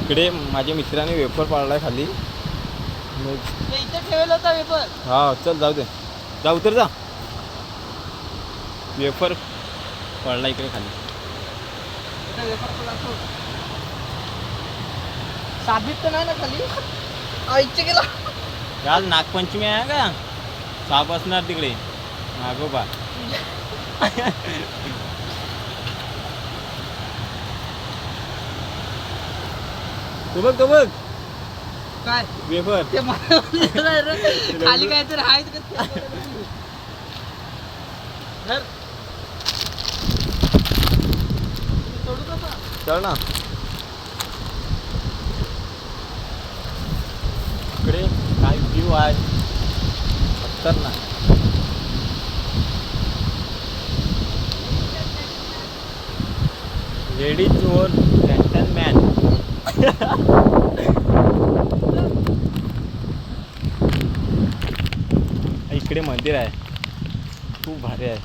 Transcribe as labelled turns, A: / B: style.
A: इकडे माझ्या मित्राने वेफर पाळलाय खाली.
B: इथे ठेवला होता वेफर.
A: हा चल जाऊ दे, जा उतर जा. वेफर पडला इकडे खाली.
B: साबित तर नाही ना खाली. आईचे गेला.
A: आज नागपंचमी आहे का, साप असणार तिकडे नागोबा. तू बघ
B: काय
A: वेफर
B: ते खाली काय तर आहे
A: चल ना. इकडे काय व्ह्यू आहे खतरनाक. लेडीज चोर जंटलमॅन. इकडे मंदिर आहे, खूप भारी आहे.